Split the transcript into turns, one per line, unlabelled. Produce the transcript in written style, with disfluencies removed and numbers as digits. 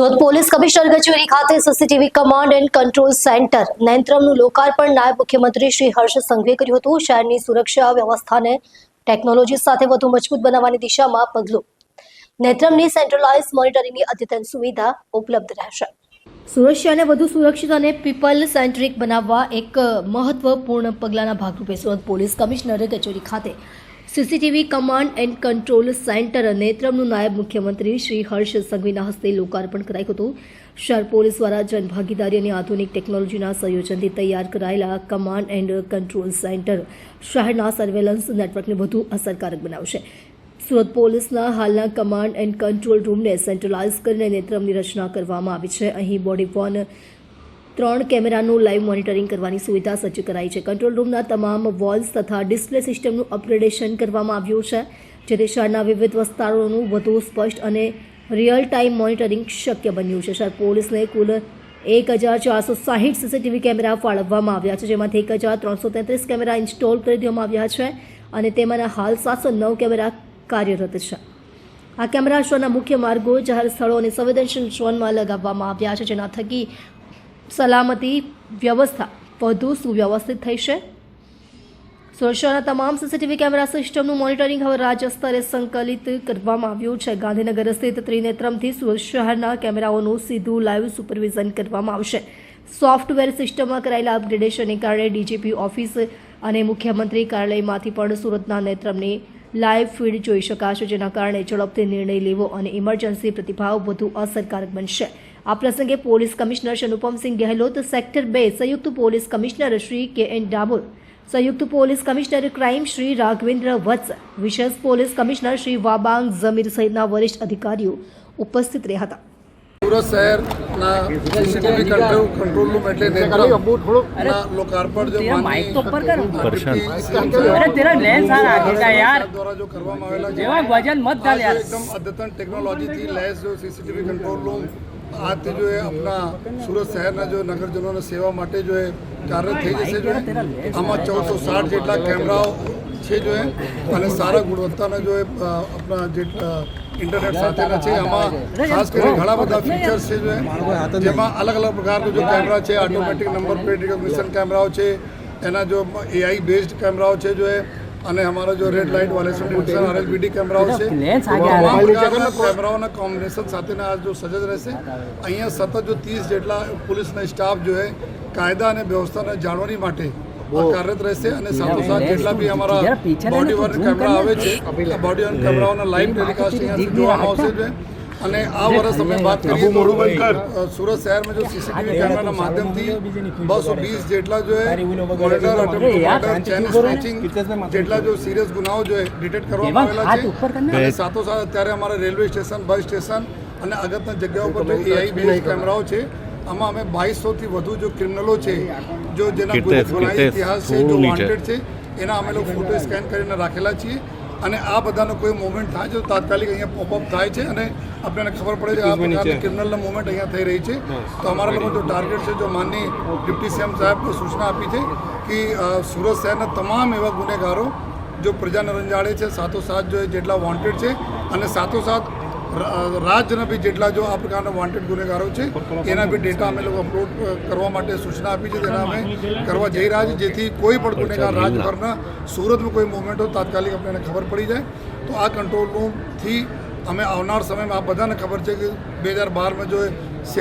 Surat police commissioner કચેરી ખાતે CCTV command and control centre નેત્રમનું લોકાર્પણ નાયબ મુખ્યમંત્રી શ્રી હર્ષ સંઘવીએ કર્યું હતું। શહેરની સુરક્ષા વ્યવસ્થાને ટેકનોલોજી સાથે વધુ મજબૂત બનાવવાની દિશામાં પગલું। નેત્રમની સેન્ટ્રલાઇઝ મોનિટરિંગની અદ્યતન સુવિધા ઉપલબ્ધ રહેશે। સુરત શહેરને વધુ સુરક્ષિત અને પીપલ સેન્ટ્રિક બનાવવા એક મહત્વપૂર્ણ પગલાના ભાગરૂપે સુરત પોલીસ કમિશનર કચેરી ખાતે CCTV command and control centre નેત્રમનું નાયબ મુખ્યમંત્રી શ્રી હર્ષ સંઘવીના હસ્તે લોકાર્પણ કરાયું હતું। શહેર પોલીસ દ્વારા જનભાગીદારી અને આધુનિક ટેકનોલોજીના સંયોજનથી તૈયાર કરાયેલા કમાન્ડ એન્ડ કંટ્રોલ સેન્ટર શહેરના સર્વેલન્સ નેટવર્કને વધુ અસરકારક બનાવશે। સુરત પોલીસના હાલના કમાન્ડ એન્ડ કંટ્રોલ રૂમને સેન્ટ્રલાઇઝ કરીને નેત્રમની રચના કરવામાં આવી છે। અહીં બોડી ફોન 3 કેમેરાનું લાઈવ મોનિટરિંગ કરવાની સુવિધા સજ્જ કરાઈ છે। કંટ્રોલ રૂમના તમામ વોલ્સ તથા ડિસ્પ્લે સિસ્ટમનું અપગ્રેડેશન કરવામાં આવ્યું છે, જેથી શહેરના વિવિધ વિસ્તારોનું વધુ સ્પષ્ટ અને રિયલ ટાઈમ મોનિટરિંગ શક્ય બન્યું છે। શહેર પોલીસને કુલ 1460 સીસીટીવી કેમેરા ફાળવવામાં આવ્યા છે, જેમાંથી 1333 કેમેરા ઇન્સ્ટોલ કરી દેવામાં આવ્યા છે અને તેમાંના હાલ 709 કેમેરા કાર્યરત છે। આ કેમેરા શહેરના મુખ્ય માર્ગો, જાહેર સ્થળો અને સંવેદનશીલ ઝોનમાં લગાવવામાં આવ્યા છે, જેના થકી સલામતી વ્યવસ્થા વધુ સુવ્યવસ્થિત થઈ છે। સુરક્ષાના તમામ સીસીટીવી કેમેરા સિસ્ટમનું મોનિટરિંગ હવે રાજ્ય સ્તરે સંકલિત કરવામાં આવ્યું છે। ગાંધીનગર સ્થિત ત્રિનેત્રમથી સુરત શહેરના કેમેરાઓનું સીધું લાઈવ સુપરવિઝન કરવામાં આવશે। સોફ્ટવેર સિસ્ટમમાં કરાયેલા અપગ્રેડેશનને કારણે ડીજીપી ઓફિસ અને મુખ્યમંત્રી કાર્યાલયમાંથી પણ સુરતના નેત્રમની લાઈવ ફીડ જોઈ શકાશે, જેના કારણે ઝડપથી નિર્ણય લેવો અને ઇમરજન્સી પ્રતિભાવ વધુ અસરકારક બનશે। આ પ્રસંગે police commissioner Shri Anupamsinh Gahlot, sector 2 સંયુક્ત police commissioner Shri K N. Damor, સંયુક્ત police commissioner crime Shri Raghavendra Vats, વિશેષ પોલીસ કમિશનર શ્રી વાબાંગ ઝમીર સહિતના વરિષ્ઠ અધિકારીઓ ઉપસ્થિત રહ્યા હતા।
સુરત શહેરના સીસીટીવી કંટ્રોલ રૂમ એટલે નેત્રમના લોકાર્પણ જો દ્વારા જો કરવામાં આવેલા છે, એકદમ અદ્યતન ટેકનોલોજીથી લેસ જો સીસીટીવી કંટ્રોલ રૂમ આજથી જો अपना સુરત શહેરના જો નગરજનોને સેવા માટે જો કાર્યરત થઈ જશે। જો આમાં 1460 જેટલા કેમેરાઓ છે જો અને સારા ગુણવત્તાના જો આપણા જે इंटरनेट साथ છે। આમાં ખાસ કરીને ઘણા બધા ફીચર્સ છે જો જેમાં અલગ અલગ પ્રકારના જો કેમેરા છે, ઓટોમેટિક નંબર પ્લેટ રિકોગ્નિશન કેમેરાઓ છે, એના જો એઆઈ બેઝડ કેમેરાઓ છે જો અને અમારા જો રેડ લાઇટ વાયલેશન ડિટેક્શન આરએલબીડી કેમેરાઓ છે, તમામ પ્રકારના કેમેરાઓના કોમ્બિનેશન સાથેના આ જો સજ્જ રહેશે। અહીંયા સતત જો 30 જેટલા પોલીસના સ્ટાફ જો કાયદા અને વ્યવસ્થાને જાળવણી માટે કાર્યરત રહેશે અને સાથોસાથ જેટલા બી અમારા બોડી વર્ન કેમેરા આવે છે, આ બોડી વર્ન કેમેરાઓના લાઈવ ટેલિકાસ્ટ અહીંયાથી જોવામાં આવશે છે। અને આ વર્ષ અમે વાત કરીએ તો સુરત શહેરમાં જો સીસીટીવી કેમેરાના માધ્યમથી 220 જેટલા જો મોનિટર અટેમ્પ્ટ ચેન સ્નેચિંગ જેટલા જો સિરિયસ ગુનાઓ જો ડિટેક્ટ કરવામાં આવેલા છે। અને સાથોસાથ અત્યારે અમારા રેલવે સ્ટેશન, બસ સ્ટેશન અને અગત્યની જગ્યાઓ પર જો એઆઈ બેઝ કેમેરાઓ છે। આમાં અમે 2200થી વધુ જો ક્રિમિનલો છે, જો જેના ગુનાહિત ઇતિહાસ છે, જો વોન્ટેડ છે, એના અમે લોકો ફોટો સ્કેન કરીને રાખેલા છીએ અને આ બધાનો કોઈ મુવમેન્ટ થાય જો તાત્કાલિક અહીંયા પોપઅપ થાય છે અને આપણને ખબર પડે છે આ પ્રકારની ક્રિમિનલના મુવમેન્ટ અહીંયા થઈ રહી છે। તો અમારા લોકો જો ટાર્ગેટ છે, જો માનની ડિપ્ટી સીએમ સાહેબને સૂચના આપી છે કે સુરત શહેરના તમામ એવા ગુનેગારો જો પ્રજાને રંજાડે છે, સાથોસાથ જો જેટલા વોન્ટેડ છે અને સાથોસાથ રાજ્યના બી જેટલા જો આ પ્રકારના વોન્ટેડ ગુનેગારો છે એના બી ડેટા અમે લોકો અપલોડ કરવા માટે સૂચના આપી છે, તેના અમે કરવા જઈ રહ્યા છીએ, જેથી કોઈ પણ ગુનેગાર રાજ્યભરના સુરતમાં કોઈ મુવમેન્ટ હોય તાત્કાલિક આપણને ખબર પડી જાય। તો આ કંટ્રોલ રૂમથી અમે આવનાર સમયમાં આ બધાને ખબર છે કે 2012માં જો